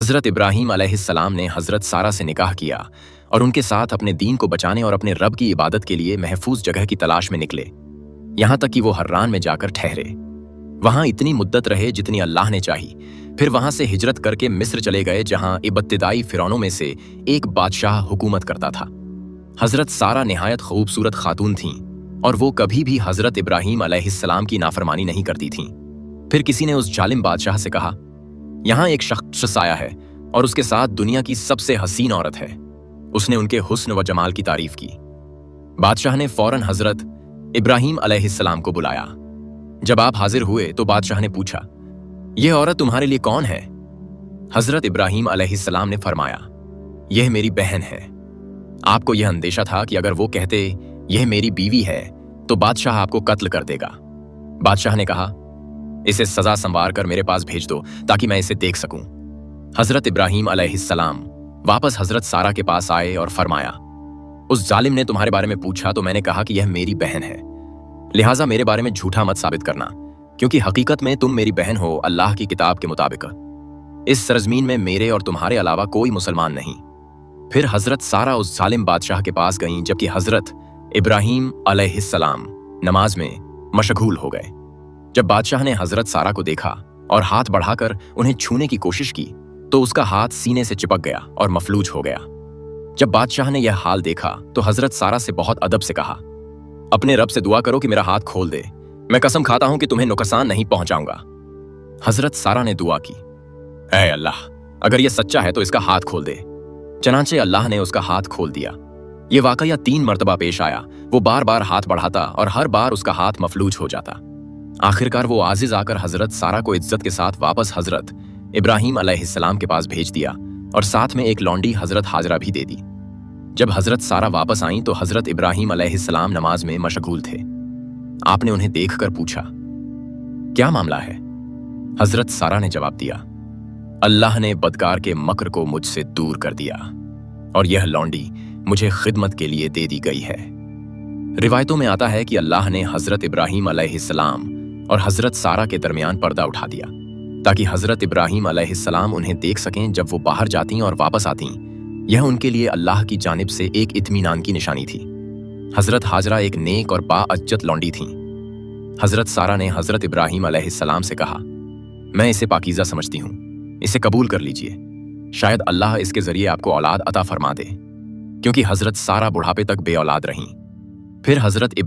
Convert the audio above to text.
हज़रत इब्राहीम अलैहिस्सलाम ने हज़रत सारा से निकाह किया और उनके साथ अपने दीन को बचाने और अपने रब की इबादत के लिए महफूज जगह की तलाश में निकले, यहाँ तक कि वो हर्रान में जाकर ठहरे। वहाँ इतनी मुद्दत रहे जितनी अल्लाह ने चाही। फिर वहाँ से हिजरत करके मिस्र चले गए, जहाँ इब्तिदाई फ़िरौनों में से एक बादशाह हुकूमत करता था। हज़रत सारा निहायत खूबसूरत खातून थीं और वो कभी भी हज़रत इब्राहीम अलैहिस्सलाम की नाफरमानी नहीं करती थीं। फिर किसी ने उस जालिम बादशाह से कहा, यहाँ एक शख्स आया है और उसके साथ दुनिया की सबसे हसीन औरत है। उसने उनके हुस्न व जमाल की तारीफ की। बादशाह ने फौरन हज़रत इब्राहीम अलैहिस्सलाम को बुलाया। जब आप हाजिर हुए तो बादशाह ने पूछा, यह औरत तुम्हारे लिए कौन है? हज़रत इब्राहीम अलैहिस्सलाम ने फरमाया, यह मेरी बहन है। आपको यह अंदेशा था कि अगर वो कहते यह मेरी बीवी है तो बादशाह आपको कत्ल कर देगा। बादशाह ने कहा, इसे सजा संवार कर मेरे पास भेज दो ताकि मैं इसे देख सकूं। हज़रत इब्राहीम अलैहिस्सलाम वापस हज़रत सारा के पास आए और फरमाया, उस जालिम ने तुम्हारे बारे में पूछा तो मैंने कहा कि यह मेरी बहन है, लिहाजा मेरे बारे में झूठा मत साबित करना, क्योंकि हकीकत में तुम मेरी बहन हो अल्लाह की किताब के मुताबिक। इस सरजमीन में मेरे और तुम्हारे अलावा कोई मुसलमान नहीं। फिर हज़रत सारा उस जालिम बादशाह के पास गईं, जबकि हज़रत इब्राहीम अलैहिस्सलाम नमाज में मशगूल हो गए। जब बादशाह ने हज़रत सारा को देखा और हाथ बढ़ाकर उन्हें छूने की कोशिश की तो उसका हाथ सीने से चिपक गया और मफलूज हो गया। जब बादशाह ने यह हाल देखा तो हज़रत सारा से बहुत अदब से कहा, अपने रब से दुआ करो कि मेरा हाथ खोल दे, मैं कसम खाता हूं कि तुम्हें नुकसान नहीं पहुंचाऊंगा। हज़रत सारा ने दुआ की, ऐ अल्लाह, अगर यह सच्चा है तो इसका हाथ खोल दे। चनांचे अल्लाह ने उसका हाथ खोल दिया। ये वाकया 3 मरतबा पेश आया। वो बार बार हाथ बढ़ाता और हर बार उसका हाथ मफलूज हो जाता। आखिरकार वो आजिज आकर हज़रत सारा को इज्जत के साथ वापस हज़रत इब्राहीम अलैहिस्सलाम के पास भेज दिया और साथ में एक लौंडी हज़रत हाजरा भी दे दी। जब हज़रत सारा वापस आईं तो हज़रत इब्राहीम अलैहिस्सलाम नमाज में मशगूल थे। आपने उन्हें देखकर पूछा, क्या मामला है? हज़रत सारा ने जवाब दिया, अल्लाह ने बदकार के मकर को मुझसे दूर कर दिया और यह लौंडी मुझे खिदमत के लिए दे दी गई है। रिवायतों में आता है कि अल्लाह ने हज़रत इब्राहीम अलैहिस्सलाम और हज़रत सारा के दरमियान पर्दा उठा दिया ताकि हज़रत इब्राहीम अलैहिस्सलाम उन्हें देख सकें जब वो बाहर जाती और वापस आती। यह उनके लिए अल्लाह की जानिब से एक इत्मीनान की निशानी थी। हज़रत हाजरा एक नेक और बाअज्जत लौंडी थीं। हज़रत सारा ने हज़रत इब्राहीम अलैहिस्सलाम से कहा, मैं इसे पाकीज़ा समझती हूँ, इसे कबूल कर लीजिए, शायद अल्लाह इसके ज़रिए आपको औलाद अता फरमा दे, क्योंकि हज़रत सारा बुढ़ापे तक बे औलाद रहीं। फिर हज़रत